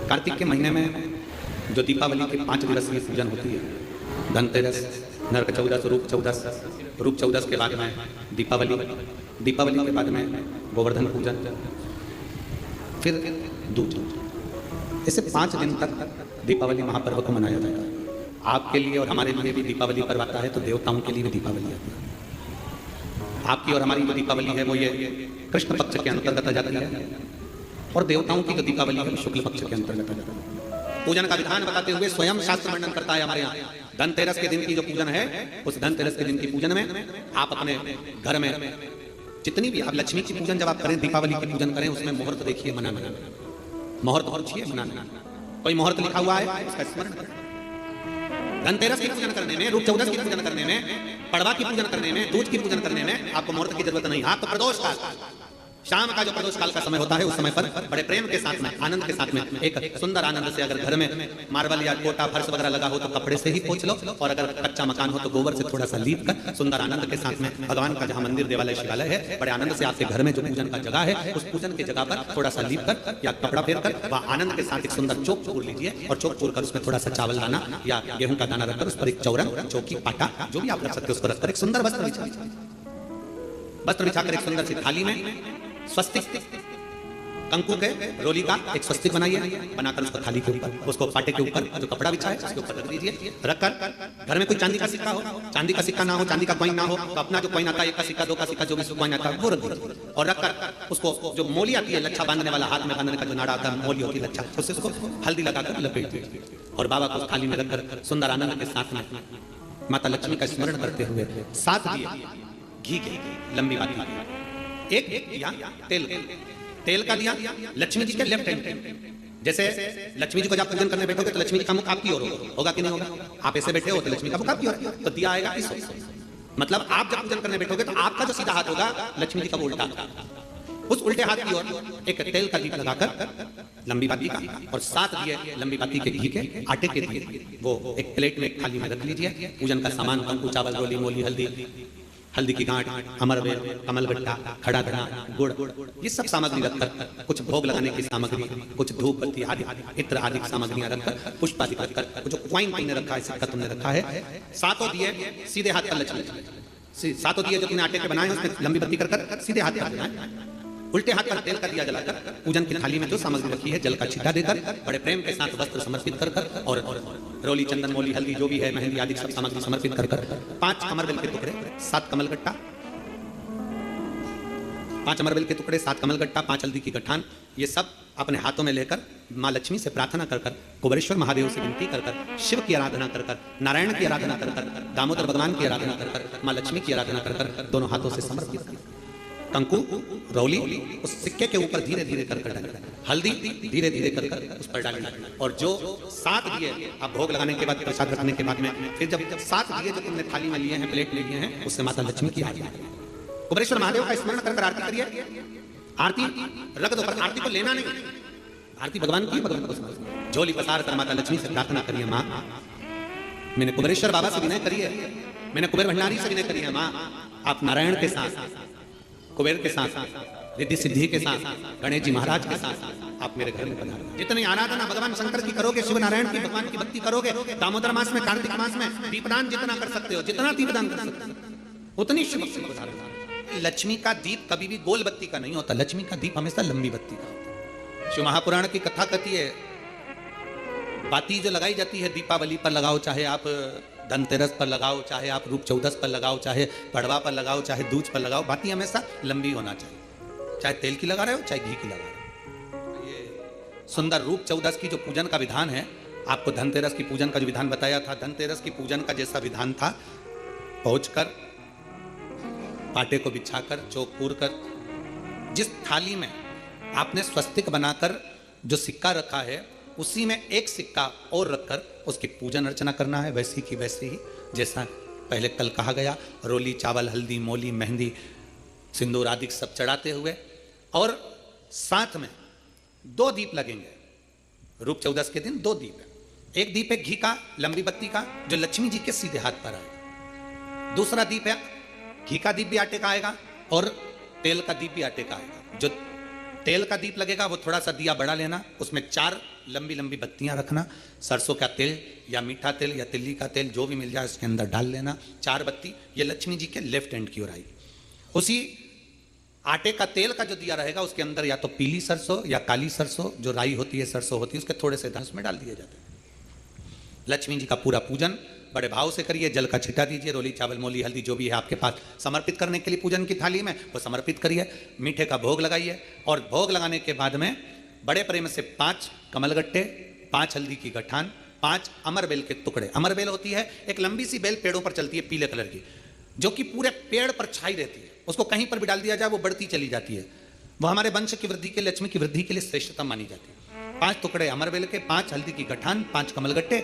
कार्तिक के महीने में जो दीपावली के 5 दिवसीय पूजन होती है, धनतेरस, नरक चौदस, रूप चौदस के बाद में दीपावली के बाद में गोवर्धन पूजन, फिर दूज, ऐसे 5 दिन तक दीपावली महापर्व को मनाया जाता है। आपके लिए और हमारे लिए भी दीपावली पर्व आता है, तो देवताओं के लिए भी दीपावली आती है। आपकी और हमारी जो दीपावली है वो ये कृष्ण पक्ष के अंतर्गत आ जाती है, और देवताओं की जो दीपावली है वो शुक्ल पक्ष के अंतर्गत आ जाती है। पूजन का विधान बताते हुए स्वयं शास्त्र वर्णन करता है हमारे यहाँ। धनतेरस के दिन की जो पूजन है, उस धनतेरस के दिन की पूजन में आप अपने घर में जितनी भी आप लक्ष्मी की पूजन जब आप करें, दीपावली की पूजन करें, उसमें मुहूर्त देखिए, मनाना, मुहूर्त पूछिए, मनाना। कोई मुहूर्त लिखा हुआ है उसका स्मरण करें। धनतेरस की पूजन करने में, रूप चौदस की पूजन करने में, पड़वा की पूजन करने में, दूज की पूजन करने में आपको मुहूर्त की जरूरत नहीं। आपको प्रदोष काल, शाम का जो प्रदोष काल का समय होता है, उस समय पर बड़े प्रेम के साथ में, आनंद के साथ में, एक सुंदर आनंद से, अगर घर में मार्बल या कोटा फर्श वगैरह लगा हो तो कपड़े से ही पोंछ लो, और अगर कच्चा मकान हो तो गोबर से थोड़ा सा लीप कर सुंदर आनंद के साथ में भगवान का जहाँ मंदिर, देवालय, शिवालय है, बड़े आनंद से आपके घर में जो पूजन का जगह है, उस पूजन की जगह पर थोड़ा सा लीप कर या कपड़ा फेर कर वह आनंद के साथ एक सुंदर चौक चूर लीजिए, और चौक चूर कर उसमें थोड़ा सा चावल दाना या गेहूं का दाना रखकर उस पर एक चौरंग, चौकी, पाटा जो भी आप रख सकते हो उसको रखकर एक सुंदर वस्त्र बिछाकर एक सुंदर सी थाली में स्वस्तिक कंकु के रोली का एक स्वस्तिक बनाइए, बनाकर उसको थाली के ऊपर, उसको पाटे के ऊपर जो कपड़ा बिछा है उसके ऊपर रख दीजिए। रखकर घर में कोई चांदी का सिक्का हो, चांदी का सिक्का ना हो, चांदी का कॉइन ना हो, तो अपना जो कॉइन आता है, 1 का सिक्का, 2 का सिक्का, जो भी कॉइन आता है वो रख दीजिए। और रखकर उसको जो मोली आती है, लच्छा बांधने वाला, हाथ में बांधने का जो नाड़ा आता है, मोली होती है लच्छा, उससे उसको हल्दी लगाकर लपेट दीजिए, और बाबा को थाली में रखकर सुंदर आनंद के साथ में माता लक्ष्मी का स्मरण करते हुए 7 दिए घी के, लंबी बाती, एक दिया तेल का दिया लक्ष्मी जी के लेफ्ट हैंड। जैसे लक्ष्मी जी को जब पूजन करने बैठोगे तो लक्ष्मी जी का मुख आपकी ओर होगा कि नहीं होगा? आप ऐसे बैठे हो तो लक्ष्मी का मुख आपकी ओर, तो दिया आएगा इस ओर। मतलब आप जब पूजन करने बैठोगे तो आपका जो सीधा हाथ होगा लक्ष्मी जी का उल्टा, उस उल्टे हाथ की ओर एक तेल का दीप लगाकर लंबी बाती का, और 7 दिए लंबी बाती के घी के, आटे के दिए, वो एक प्लेट में थाली में रख लीजिए। पूजन का सामान कंकु, चावल, रोली, मोली, हल्दी की गांठ, अमरवेल, कमलगट्टा, खड़ा धड़ा, गुड़, ये सब सामग्री रखकर, कुछ भोग लगाने की सामग्री, कुछ धूप बत्ती आदि इत्र आदि सामग्रियां रखकर, पुष्प आदि रखकर, जो कॉइन तुमने रखा है, सिक्का तुमने रखा है, 7 दिए सीधे हाथ पर लक्ष्मी, 7 दिए जो तुमने आटे के बनाए उसमें लंबी बत्ती कर सीधे हाथ पर बनाए, उल्टे हाथ पर तेल का दिया जलाकर पूजन की थाली में जो सामग्री रखी है जल का छींटा देकर बड़े प्रेम के साथ वस्त्र समर्पित कर और रोली, चंदन, मोली, हल्दी जो भी है, मेहंदी आदि सब सामग्री समर्पित कर 5 अमरबेल के टुकड़े, 7 कमलगट्टा, 5 अमरबेल के टुकड़े, 7 कमलगट्टा, 5 हल्दी की गठान, ये सब अपने हाथों में लेकर माँ लक्ष्मी से प्रार्थना कर कुबेरेश्वर महादेव से विनती कर शिव की आराधना कर नारायण की आराधना कर दामोदर भगवान की आराधना कर माँ लक्ष्मी की आराधना कर दोनों हाथों से समर्पित कंकु, रौली उस सिक्के के ऊपर धीरे धीरे कर डालें, हल्दी धीरे धीरे कर उस पर डालें, और जो 7 दिए आप भोग लगाने के बाद, प्रसाद रखने के बाद में, फिर जब 7 दिए जो तुमने थाली में लिए हैं, प्लेट में लिए हैं, उससे माता लक्ष्मी की आरती, कुबेरेश्वर महादेव का स्मरण कर आरती करिए। आरती रख दो, पर आरती को लेना नहीं, आरती भगवान की, भगवान को झोली पसार कर माता लक्ष्मी से प्रार्थना करिए, माँ मैंने कुबेरेश्वर बाबा से विनय करी है, मैंने कुबेर भंडारी से विनय करी है, माँ आप नारायण के साथ, कुबेर के साथ, रिद्धि सिद्धि के साथ, गणेश जी महाराज के साथ आप मेरे घर में पधारो। जितनी आराधना भगवान शंकर की करोगे, शिव नारायण की, भगवान की भक्ति करोगे, दामोदर मास में, कार्तिक मास में दीपदान जितना कर सकते हो, जितना दीपदान कर सकते हो उतनी शिव भक्ति पधारो। लक्ष्मी का दीप कभी भी गोल बत्ती का नहीं होता, लक्ष्मी का दीप हमेशा लंबी बत्ती का होता है। शिव महापुराण की कथा कहती है, बाती जो लगाई जाती है दीपावली पर लगाओ, चाहे आप धनतेरस पर लगाओ, चाहे आप रूप चौदस पर लगाओ, चाहे पड़वा पर लगाओ, चाहे दूज पर लगाओ, बाती हमेशा लंबी होना चाहिए, चाहे तेल की लगा रहे हो चाहे घी की लगा रहे हो। ये सुंदर रूप चौदस की जो पूजन का विधान है, आपको धनतेरस की पूजन का जो विधान बताया था, धनतेरस की पूजन का जैसा विधान था, पहुंचकर पाटे को बिछाकर, चौक पूर कर, जिस थाली में आपने स्वस्तिक बनाकर जो सिक्का रखा है उसी में एक सिक्का और रखकर उसकी पूजन अर्चना करना है, वैसी की वैसे ही जैसा पहले कल कहा गया। रोली, चावल, हल्दी, मोली, मेहंदी, सिंदूर आदि सब चढ़ाते हुए, और साथ में 2 दीप लगेंगे। रूप चौदस के दिन 2 दीप है, एक दीप है घी का, लंबी बत्ती का, जो लक्ष्मी जी के सीधे हाथ पर आएगा। दूसरा दीप है घी का दीप भी आटे का आएगा, और तेल का दीप भी आटे का आएगा। जो तेल का दीप लगेगा वो थोड़ा सा दिया बड़ा लेना, उसमें 4 लंबी लंबी बत्तियां रखना, सरसों का तेल या मीठा तेल या तिल्ली का तेल जो भी मिल जाए उसके अंदर डाल लेना। 4 बत्ती ये लक्ष्मी जी के लेफ्ट हैंड की ओर आएगी। उसी आटे का तेल का जो दिया रहेगा उसके अंदर या तो पीली सरसों या काली सरसों जो राई होती है, सरसों होती है, उसके थोड़े से दाने में डाल दिए जाते हैं। लक्ष्मी जी का पूरा पूजन बड़े भाव से करिए, जल का छिटा दीजिए, रोली चावल मोली हल्दी जो भी है आपके पास समर्पित करने के लिए पूजन की थाली में वो समर्पित करिए। मीठे का भोग लगाइए और भोग लगाने के बाद में बड़े प्रेम से 5 कमलगट्टे, 5 हल्दी की गठान, 5 अमरबेल के टुकड़े। अमरबेल होती है एक लंबी सी बेल, पेड़ों पर चलती है पीले कलर की, जो कि पूरे पेड़ पर छाई रहती है, उसको कहीं पर भी डाल दिया जाए वो बढ़ती चली जाती है। वो हमारे वंश की वृद्धि के लिए, लक्ष्मी की वृद्धि के लिए श्रेष्ठतम मानी जाती है। 5 टुकड़े अमरबेल के, 5 हल्दी की गठान, 5 कमलगट्टे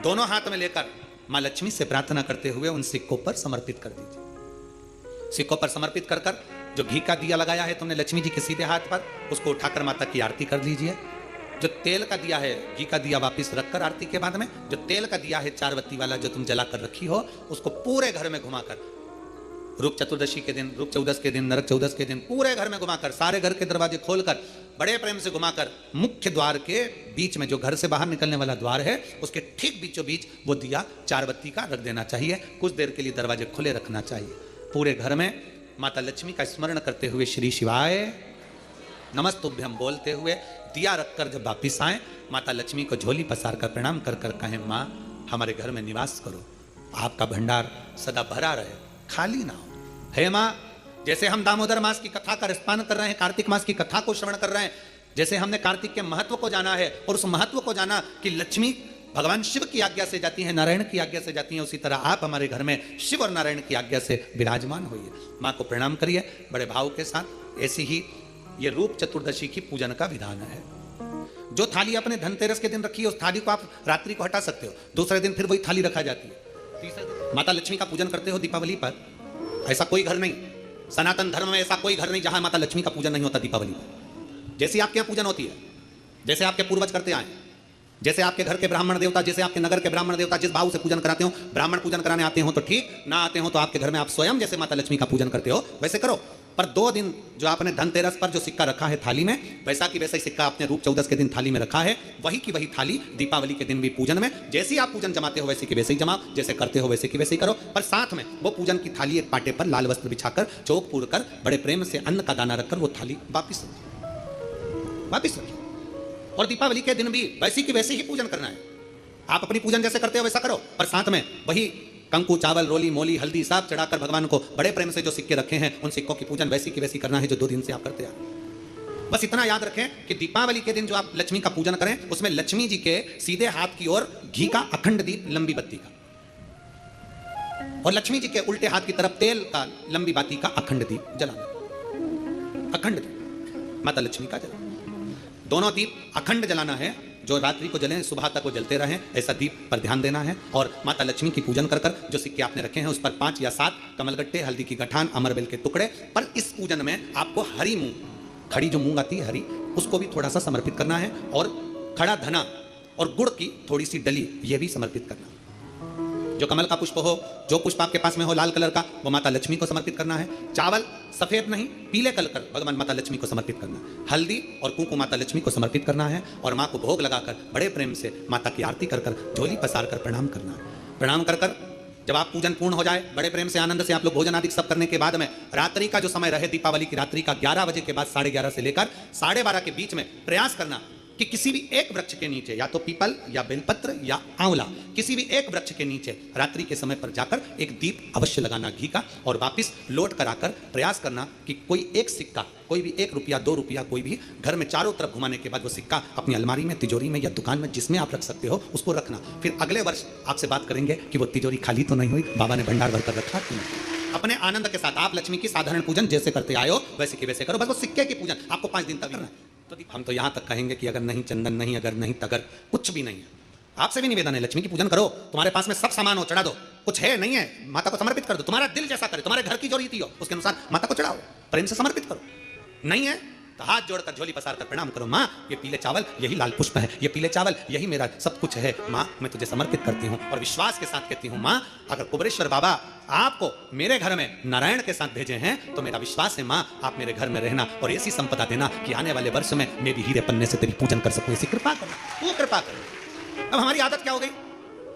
दोनों हाथ में लेकर मां लक्ष्मी से प्रार्थना करते हुए उन सिक्कों पर समर्पित कर दीजिए। सिक्कों पर समर्पित कर कर जो घी का दिया लगाया है तुमने लक्ष्मी जी के सीधे हाथ पर, उसको उठाकर माता की आरती कर लीजिए। जो तेल का दिया है, घी का दिया वापस रखकर आरती के बाद में जो तेल का दिया है 4 बत्ती वाला जो तुम जला कर रखी हो, उसको पूरे घर में घुमाकर, रूप चतुर्दशी के दिन, रूप चौदस के दिन, नरक चौदस के दिन पूरे घर में घुमाकर, सारे घर के दरवाजे खोलकर बड़े प्रेम से घुमाकर मुख्य द्वार के बीच में जो घर से बाहर निकलने वाला द्वार है उसके ठीक बीचों बीच वो दिया 4 बत्ती का रख देना चाहिए। कुछ देर के लिए दरवाजे खुले रखना चाहिए। पूरे घर में माता लक्ष्मी का स्मरण करते हुए श्री शिवाय नमस्तुभ्यम बोलते हुए दिया रखकर जब वापिस आए, माता लक्ष्मी को झोली पसार कर प्रणाम कर कर कहें, माँ हमारे घर में निवास करो, आपका भंडार सदा भरा रहे, खाली ना हो। हे माँ, जैसे हम दामोदर मास की कथा का रसपान कर रहे हैं, कार्तिक मास की कथा को श्रवण कर रहे हैं, जैसे हमने कार्तिक के महत्व को जाना है और उस महत्व को जाना कि लक्ष्मी भगवान शिव की आज्ञा से जाती है, नारायण की आज्ञा से जाती है, उसी तरह आप हमारे घर में शिव और नारायण की आज्ञा से विराजमान होइए। माँ को प्रणाम करिए बड़े भाव के साथ। ऐसी ही ये रूप चतुर्दशी की पूजन का विधान है। जो थाली अपने धनतेरस के दिन रखी है उस थाली को आप रात्रि को हटा सकते हो, दूसरे दिन फिर वही थाली रखा जाती है। तीसरे दिन माता लक्ष्मी का पूजन करते हो दीपावली पर, ऐसा कोई घर नहीं, सनातन धर्म में ऐसा कोई घर नहीं जहां माता लक्ष्मी का पूजन नहीं होता दीपावली पर। जैसी आपके यहाँ पूजन होती है, जैसे आपके पूर्वज करते आए, जैसे आपके घर के ब्राह्मण देवता, जैसे आपके नगर के ब्राह्मण देवता जिस भाव से पूजन कराते हो, ब्राह्मण पूजन कराने आते हो तो ठीक, ना आते हो तो आपके घर में आप स्वयं जैसे माता लक्ष्मी का पूजन करते हो वैसे करो। पर 2 दिन जो आपने धनतेरस पर जो सिक्का रखा है थाली में, वैसा की वैसा ही सिक्का आपने रूप चौदस के दिन थाली में रखा है, वही की वही थाली दीपावली के दिन भी पूजन में जैसे आप पूजन जमाते हो वैसे की वैसे ही जमाओ, जैसे करते हो वैसे की वैसे ही करो। पर साथ में वो पूजन की थाली एक पाटे पर लाल वस्त्र बिछाकर चौक पूर कर बड़े प्रेम से अन्न का दाना रखकर वो थाली वापिस रखिए। और दीपावली के दिन भी वैसी की वैसे ही पूजन करना है। आप अपनी पूजन जैसे करते हो वैसा करो, पर साथ में वही कंकु चावल रोली मोली हल्दी सब चढ़ाकर भगवान को बड़े प्रेम से जो सिक्के रखे हैं उन सिक्कों की पूजन वैसी की वैसी करना है जो 2 दिन से आप करते आ। बस इतना याद रखें कि दीपावली के दिन जो आप लक्ष्मी का पूजन करें उसमें लक्ष्मी जी के सीधे हाथ की ओर घी का अखंड दीप लंबी बत्ती का, और लक्ष्मी जी के उल्टे हाथ की तरफ तेल का लंबी बाती का अखंड दीप जलाना। अखंड दीप माता लक्ष्मी का जलाना, दोनों दीप अखंड जलाना है, जो रात्रि को जलें सुबह तक वो जलते रहें, ऐसा दीप पर ध्यान देना है। और माता लक्ष्मी की पूजन कर कर जो सिक्के आपने रखे हैं उस पर 5 या 7 कमलगट्टे, हल्दी की गठान, अमरबेल के टुकड़े। पर इस पूजन में आपको हरी मूंग, खड़ी जो मूंग आती है हरी, उसको भी थोड़ा सा समर्पित करना है, और खड़ा धना और गुड़ की थोड़ी सी डली ये भी समर्पित करना है। जो कमल का पुष्प हो, जो पुष्प आपके पास में हो लाल कलर का, वो माता लक्ष्मी को समर्पित करना है। चावल सफेद नहीं पीले कलर कर भगवान माता लक्ष्मी को समर्पित करना है। हल्दी और कुंकु माता लक्ष्मी को समर्पित करना है, और माँ को भोग लगाकर बड़े प्रेम से माता की आरती कर कर झोली पसार कर प्रणाम करना है। प्रणाम कर कर जब आप पूजन पूर्ण हो जाए, बड़े प्रेम से आनंद से आप लोग भोजन आदि सब करने के बाद में रात्रि का जो समय रहे दीपावली की रात्रि का 11 बजे के बाद 11:30 से लेकर 12:30 के बीच में प्रयास करना कि किसी भी एक वृक्ष के नीचे, या तो पीपल या बेलपत्र या आंवला, किसी भी एक वृक्ष के नीचे रात्रि के समय पर जाकर एक दीप अवश्य लगाना घी का, और वापस लौट कर आकर प्रयास करना कि कोई एक सिक्का, कोई भी 1 रुपया 2 रुपया कोई भी घर में चारों तरफ घुमाने के बाद वो सिक्का अपनी अलमारी में, तिजोरी में या दुकान में जिसमें आप रख सकते हो उसको रखना। फिर अगले वर्ष आपसे बात करेंगे कि वो तिजोरी खाली तो नहीं हुई, बाबा ने भंडार भर कर रखा कि नहीं। अपने आनंद के साथ आप लक्ष्मी की साधारण पूजन जैसे करते आए हो वैसे की वैसे करो, बस वो सिक्के की पूजन आपको 5 दिन तक करना है। तो हम तो यहाँ तक कहेंगे कि अगर नहीं चंदन नहीं, अगर नहीं तगर, कुछ भी नहीं है, आपसे भी निवेदन है लक्ष्मी की पूजन करो। तुम्हारे पास में सब सामान हो चढ़ा दो, कुछ है नहीं है माता को समर्पित कर दो। तुम्हारा दिल जैसा करे, तुम्हारे घर की जो रीति हो उसके अनुसार माता को चढ़ाओ, प्रेम से समर्पित करो। नहीं है तो हाथ जोड़कर झोली पसार कर प्रणाम करो। माँ ये पीले चावल यही लाल पुष्प है, ये पीले चावल यही मेरा सब कुछ है। माँ मैं तुझे समर्पित करती हूँ और विश्वास के साथ कहती हूँ, माँ अगर कुबेरेश्वर बाबा आपको मेरे घर में नारायण के साथ भेजे हैं तो मेरा विश्वास है माँ आप मेरे घर में रहना और ऐसी संपदा देना कि आने वाले वर्ष में मैं भी हीरे पन्ने से तेरी पूजन कर सकूं। ऐसी कृपा करना, तू कृपा कर। अब हमारी आदत क्या हो गई,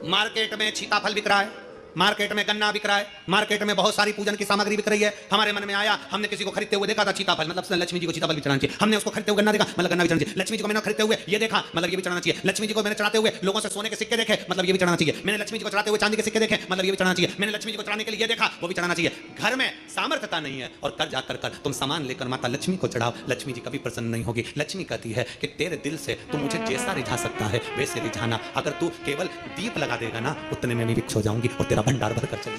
मार्केट में सीताफल बिक रहा है, मार्केट में गन्ना बिक रहा है, मार्केट में बहुत सारी पूजन की सामग्री बिक रही है। हमारे मन में आया, हमने किसी को खरीदते हुए देखा था सीताफल, मतलब लक्ष्मी जी को सीताफल भी चढ़ाना चाहिए। हमने उसको खरीदते हुए गन्ना देखा, मतलब गन्ना भी चढ़ाना चाहिए। लक्ष्मी जी को मैंने खरीदते हुए ये देखा, मतलब ये भी चढ़ाना चाहिए। लक्ष्मी जी को मैंने चढ़ाते हुए लोगों से सोने के सिक्के देखे, मतलब ये भी चढ़ाना चाहिए। मैंने लक्ष्मी जी को चढ़ाते हुए चांदी के सिक्के देखे, मतलब ये भी चढ़ाना चाहिए। मैंने लक्ष्मी जी को चढ़ाने के लिए ये देखा, वो भी चढ़ाना चाहिए। घर में सामर्थ्यता नहीं है और कर जाकर कर तुम सामान लेकर माता लक्ष्मी को चढ़ाओ, लक्ष्मी जी कभी प्रसन्न नहीं होगी। लक्ष्मी कहती है कि तेरे दिल से तू मुझे जैसा रिझा सकता है वैसे रिझाना, अगर तू केवल दीप लगा देगा ना उतने में भी विक्स हो जाऊंगी और तेरा भंडार भर कर चली।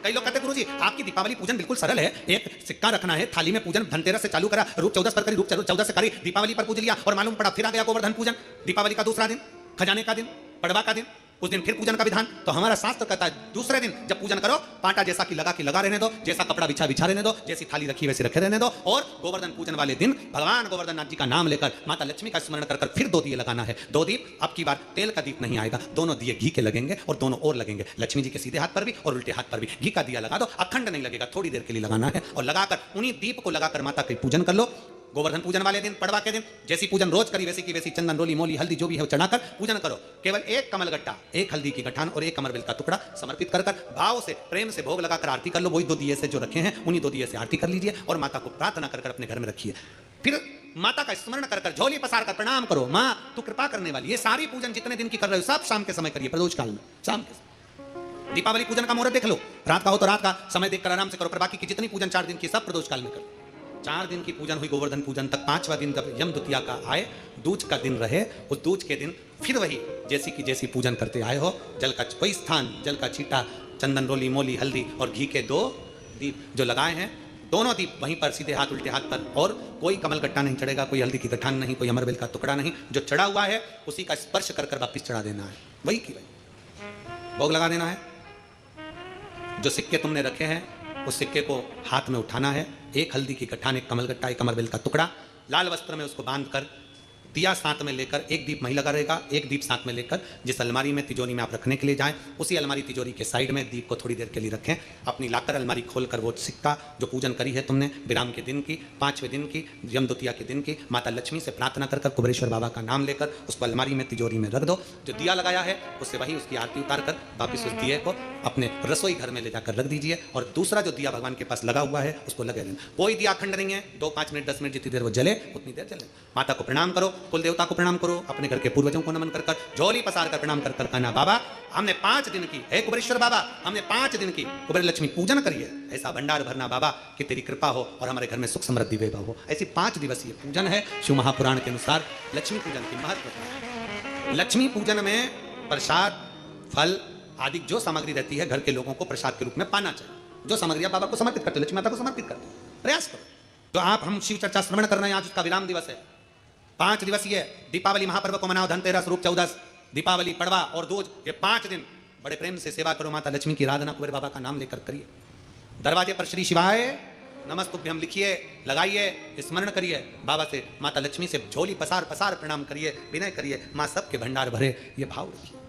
कई लोग कहते हैं गुरुजी आपकी दीपावली पूजन बिल्कुल सरल है, एक सिक्का रखना है थाली में, पूजन धनतेरस से चालू करा, रूप 14 पर करी, रूप 14 से करी, दीपावली पर पूज लिया और मालूम पड़ा फिर आ गया गोवर्धन पूजन, दीपावली का दूसरा दिन, खजाने का दिन, पड़वा का दिन, उस दिन फिर पूजन का विधान। तो हमारा शास्त्र कहता है दूसरे दिन जब पूजन करो पाटा जैसा कि लगा रहने दो, जैसा कपड़ा बिछा रहने दो, जैसी थाली रखी वैसे रखे रहने दो, और गोवर्धन पूजन वाले दिन भगवान गोवर्धन नाथ जी का नाम लेकर माता लक्ष्मी का स्मरण कर फिर 2 दिए लगाना है। 2 दीप, अब की बार तेल का दीप नहीं आएगा, दोनों दिए घी के लगेंगे और दोनों और लगेंगे, लक्ष्मी जी के सीधे हाथ पर भी और उल्टे हाथ पर भी। घी का दिया लगा दो, अखंड नहीं लगेगा, थोड़ी देर के लिए लगाना है और लगाकर उन्हीं दीप को लगाकर माता की पूजन कर लो। गोवर्धन पूजन वाले दिन, पड़वा के दिन जैसी पूजन रोज करी वैसी की वैसी चंदन रोली मोली हल्दी जो भी है वो चढ़ाकर पूजन करो। केवल एक कमल गट्टा, एक हल्दी की गठान और एक अमरवेल का टुकड़ा समर्पित कर भाव से प्रेम से भोग लगाकर आरती कर लो। वही 2 दिए से जो रखे हैं उन्हीं 2 दिए से आरती कर लीजिए और माता को प्रार्थना कर अपने घर में रखिए। फिर माता का स्मरण कर झोली पसार कर प्रणाम करो, माँ तू कृपा करने वाली। ये सारी पूजन जितने दिन की कर रहे हो सब शाम के समय करिए, प्रदोष काल में शाम के। दीपावली पूजन का मुहूर्त देख लो, रात का हो तो रात का समय देखकर आराम से करो, पर बाकी की जितनी पूजन 4 दिन की सब प्रदोष काल में करो। 4 दिन की पूजन हुई गोवर्धन पूजन तक, 5वां दिन जब यम द्वितीया का आए, दूज का दिन रहे, उस दूज के दिन फिर वही जैसी की जैसी पूजन करते आए हो, जल का वही स्थान, जल का छींटा, चंदन रोली मोली हल्दी और घी के 2 दीप जो लगाए हैं, दोनों दीप वहीं पर सीधे हाथ उल्टे हाथ पर, और कोई कमल गट्टा नहीं चढ़ेगा, कोई हल्दी की गठान नहीं, कोई अमरवेल का टुकड़ा नहीं, जो चढ़ा हुआ है उसी का स्पर्श कर वापिस चढ़ा देना है, वही की वही भोग लगा देना है। जो सिक्के तुमने रखे हैं उस सिक्के को हाथ में उठाना है, एक हल्दी की गठान, एक कमल गट्टा, एक अमरवेल का टुकड़ा, लाल वस्त्र में उसको बांधकर दिया साथ में लेकर, एक दीप वहीं लगा रहेगा, एक दीप साथ में लेकर जिस अलमारी में तिजोरी में आप रखने के लिए जाएं उसी अलमारी तिजोरी के साइड में दीप को थोड़ी देर के लिए रखें। अपनी लाकर अलमारी खोलकर वो सिक्का जो पूजन करी है तुमने विराम के दिन की, 5वें दिन की, यम द्वितीया के दिन की, माता लक्ष्मी से प्रार्थना कर कुबेरेश्वर बाबा का नाम लेकर उसको अलमारी में तिजोरी में रख दो। जो दिया लगाया है उससे वही उसकी आरती उतार कर वापिस उस दिए को अपने रसोई घर में ले जाकर रख दीजिए और दूसरा जो दिया भगवान के पास लगा हुआ है उसको लगे रहना। कोई दिया अखंड नहीं है, 2, 5 मिनट 10 मिनट जितनी देर वो जले उतनी देर जले। माता को प्रणाम करो, कुल देवता को प्रणाम करो, अपने घर के पूर्वजों को नमन कर झोली पसार कर प्रणाम कर कहना, बाबा हमने 5 दिन की, हे कुबेरेश्वर बाबा हमने 5 दिन की कुबेर लक्ष्मी पूजन करी है, ऐसा भंडार भरना बाबा कि तेरी कृपा हो और हमारे घर में सुख समृद्धि वैभव हो। ऐसी 5 दिवसीय पूजन है। शिव महापुराण के अनुसार लक्ष्मी पूजन की महत्व। लक्ष्मी पूजन में प्रसाद फल आदि जो सामग्री रहती है घर के लोगों को प्रसाद के रूप में पाना चाहिए। जो सामग्री आप बाबा को समर्पित करते, लक्ष्मी माता को समर्पित करते, प्रयास करो। तो आप हम शिव चर्चा श्रवण कर रहे हैं, आज उसका विराम दिवस है। 5 दिवसीय दीपावली महापर्व को मनाओ, धनतेरस, रूप 14, दीपावली, पड़वा और दूज, ये 5 दिन बड़े प्रेम से सेवा करो। माता लक्ष्मी की आराधना कुबेर बाबा का नाम लेकर करिए। दरवाजे पर श्री शिवाय नमस्तुभ्यम लिखिए, लगाइए, स्मरण करिए बाबा से, माता लक्ष्मी से झोली पसार पसार प्रणाम करिए, विनय करिए, माँ सबके भंडार भरे, ये भाव रखिए।